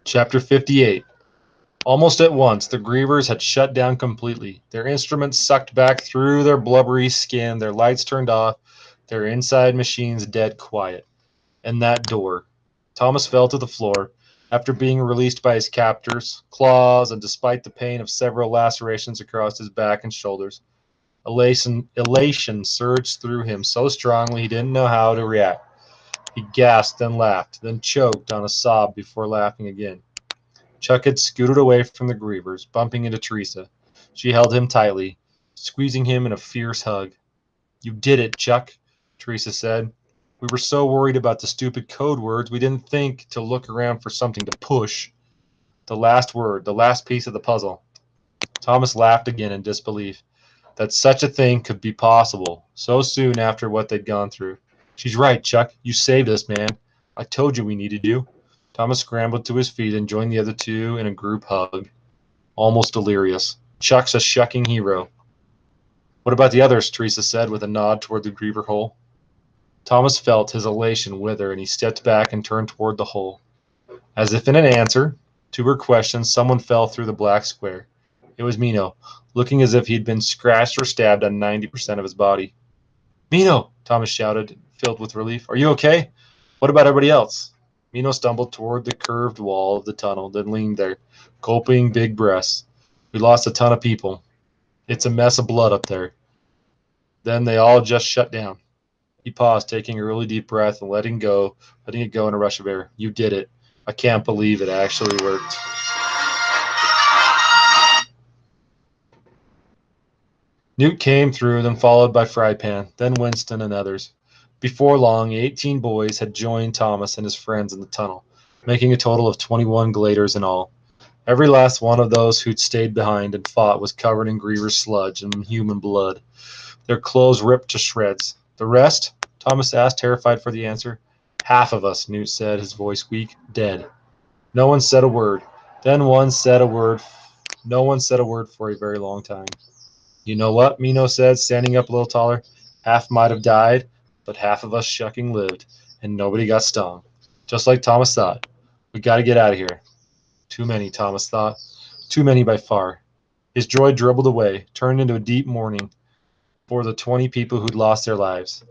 Chapter 58. Almost at once, the grievers had shut down completely. Their instruments sucked back through their blubbery skin, their lights turned off, their inside machines dead quiet. And that door. Thomas fell to the floor. After being released by his captors, claws, and despite the pain of several lacerations across his back and shoulders, elation surged through him so strongly he didn't know how to react. He gasped, then laughed, then choked on a sob before laughing again. Chuck had scooted away from the grievers, bumping into Teresa. She held him tightly, squeezing him in a fierce hug. "You did it, Chuck," Teresa said. "We were so worried about the stupid code words we didn't think to look around for something to push." The last word, the last piece of the puzzle. Thomas laughed again in disbelief. That such a thing could be possible, so soon after what they'd gone through. "She's right, Chuck. You saved us, man. I told you we needed you." Thomas scrambled to his feet and joined the other two in a group hug, almost delirious. "Chuck's a shucking hero." "What about the others?" Teresa said with a nod toward the griever hole. Thomas felt his elation wither, and he stepped back and turned toward the hole. As if in an answer to her question, someone fell through the black square. It was Mino, looking as if he'd been scratched or stabbed on 90% of his body. "Mino!" Thomas shouted, filled with relief. "Are you okay? What about everybody else?" Mino stumbled toward the curved wall of the tunnel, then leaned there, gulping big breaths. "We lost a ton of people. It's a mess of blood up there." Then they all just shut down. He paused, taking a really deep breath and letting it go in a rush of air. "You did it. I can't believe it actually worked." Newt came through, then followed by Frypan, then Winston and others. Before long, 18 boys had joined Thomas and his friends in the tunnel, making a total of 21 gladers in all. Every last one of those who'd stayed behind and fought was covered in Griever's sludge and human blood, their clothes ripped to shreds. "The rest?" Thomas asked, terrified for the answer. "Half of us," Newt said, his voice weak, "dead." No one said a word. Then one said a word. No one said a word for a very long time. "You know what?" Mino said, standing up a little taller. "Half might have died, but half of us shucking lived, and nobody got stung. Just like Thomas thought. We got to get out of here." Too many, Thomas thought. Too many by far. His joy dribbled away, turned into a deep mourning for the 20 people who'd lost their lives.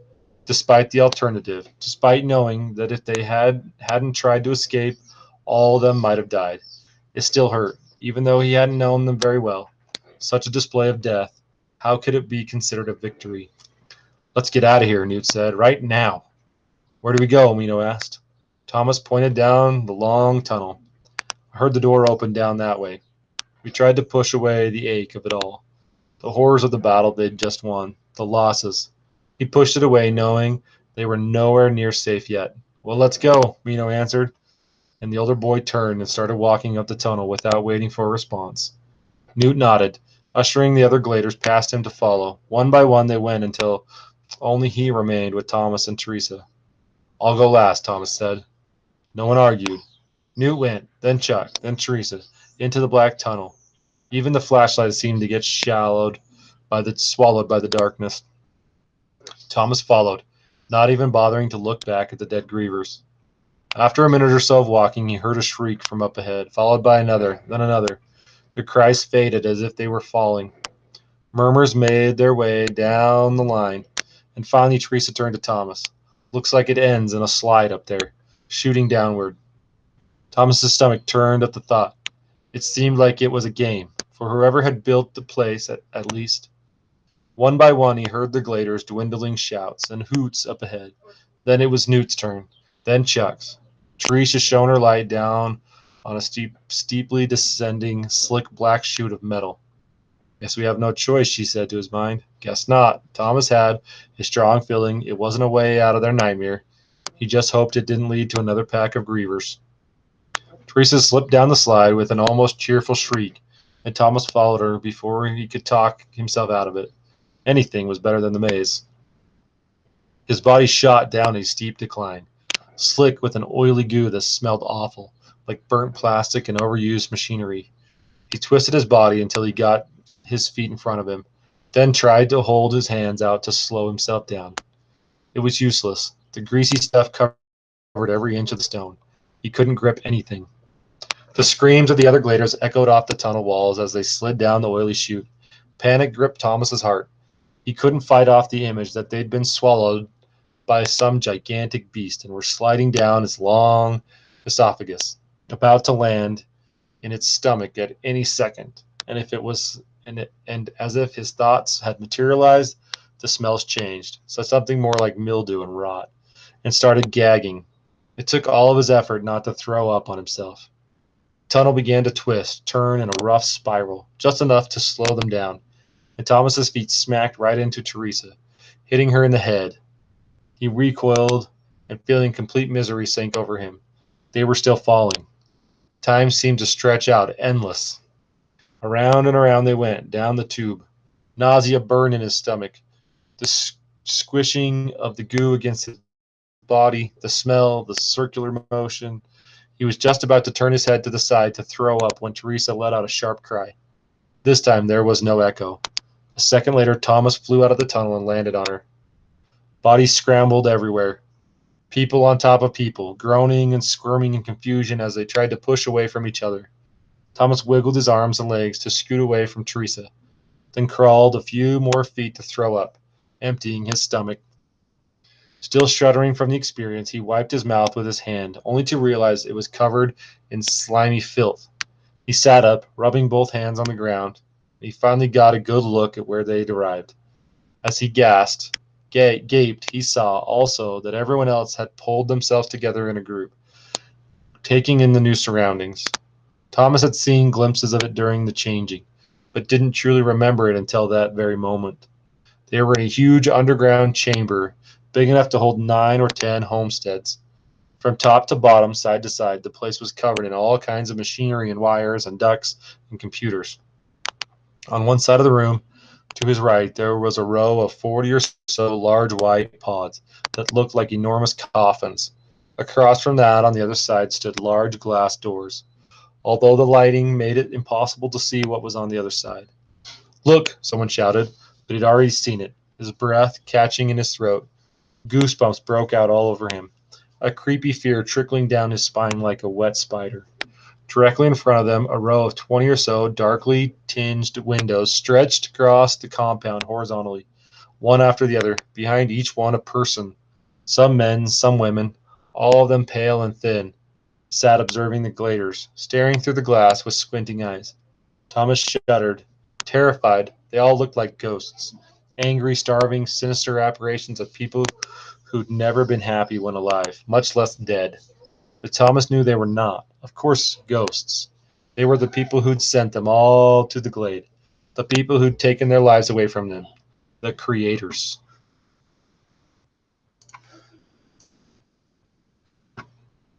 Despite the alternative, despite knowing that if they hadn't tried to escape, all of them might have died. It still hurt, even though he hadn't known them very well. Such a display of death. How could it be considered a victory? "Let's get out of here," Newt said. "Right now." "Where do we go?" Mino asked. Thomas pointed down the long tunnel. "I heard the door open down that way." We tried to push away the ache of it all. The horrors of the battle they'd just won. The losses. He pushed it away, knowing they were nowhere near safe yet. "Well, let's go," Mino answered, and the older boy turned and started walking up the tunnel without waiting for a response. Newt nodded, ushering the other gladers past him to follow. One by one they went until only he remained with Thomas and Teresa. "I'll go last," Thomas said. No one argued. Newt went, then Chuck, then Teresa, into the black tunnel. Even the flashlight seemed to get swallowed by the darkness. Thomas followed, not even bothering to look back at the dead grievers. After a minute or so of walking, he heard a shriek from up ahead, followed by another, then another. The cries faded as if they were falling. Murmurs made their way down the line, and finally Teresa turned to Thomas. "Looks like it ends in a slide up there, shooting downward." Thomas's stomach turned at the thought. It seemed like it was a game, for whoever had built the place at least. One by one he heard the gladers' dwindling shouts and hoots up ahead. Then it was Newt's turn, then Chuck's. Teresa shone her light down on a steeply descending, slick black chute of metal. "Guess we have no choice," she said to his mind. Guess not. Thomas had a strong feeling it wasn't a way out of their nightmare. He just hoped it didn't lead to another pack of grievers. Teresa slipped down the slide with an almost cheerful shriek, and Thomas followed her before he could talk himself out of it. Anything was better than the maze. His body shot down a steep decline, slick with an oily goo that smelled awful, like burnt plastic and overused machinery. He twisted his body until he got his feet in front of him, then tried to hold his hands out to slow himself down. It was useless. The greasy stuff covered every inch of the stone. He couldn't grip anything. The screams of the other gladers echoed off the tunnel walls as they slid down the oily chute. Panic gripped Thomas's heart. He couldn't fight off the image that they'd been swallowed by some gigantic beast and were sliding down its long esophagus, about to land in its stomach at any second. And if it was and as if his thoughts had materialized, the smells changed, so something more like mildew and rot, and started gagging. It took all of his effort not to throw up on himself. The tunnel began to twist, turn in a rough spiral, just enough to slow them down, and Thomas's feet smacked right into Teresa, hitting her in the head. He recoiled, and feeling complete misery sank over him. They were still falling. Time seemed to stretch out, endless. Around and around they went, down the tube. Nausea burned in his stomach. The squishing of the goo against his body, the smell, the circular motion. He was just about to turn his head to the side to throw up when Teresa let out a sharp cry. This time there was no echo. A second later, Thomas flew out of the tunnel and landed on her. Bodies scrambled everywhere. People on top of people, groaning and squirming in confusion as they tried to push away from each other. Thomas wiggled his arms and legs to scoot away from Teresa, then crawled a few more feet to throw up, emptying his stomach. Still shuddering from the experience, he wiped his mouth with his hand, only to realize it was covered in slimy filth. He sat up, rubbing both hands on the ground. He finally got a good look at where they'd arrived. As he gaped, he saw also that everyone else had pulled themselves together in a group, taking in the new surroundings. Thomas had seen glimpses of it during the changing, but didn't truly remember it until that very moment. They were in a huge underground chamber, big enough to hold 9 or 10 homesteads. From top to bottom, side to side, the place was covered in all kinds of machinery and wires and ducts and computers. On one side of the room, to his right, there was a row of 40 or so large white pods that looked like enormous coffins. Across from that, on the other side, stood large glass doors, although the lighting made it impossible to see what was on the other side. "Look!" someone shouted, but he'd already seen it, his breath catching in his throat. Goosebumps broke out all over him, a creepy fear trickling down his spine like a wet spider. Directly in front of them, a row of 20 or so darkly tinged windows stretched across the compound horizontally, one after the other, behind each one a person, some men, some women, all of them pale and thin, sat observing the gladers, staring through the glass with squinting eyes. Thomas shuddered. Terrified, they all looked like ghosts, angry, starving, sinister apparitions of people who'd never been happy when alive, much less dead. But Thomas knew they were not, of course, ghosts. They were the people who'd sent them all to the glade, the people who'd taken their lives away from them, the creators.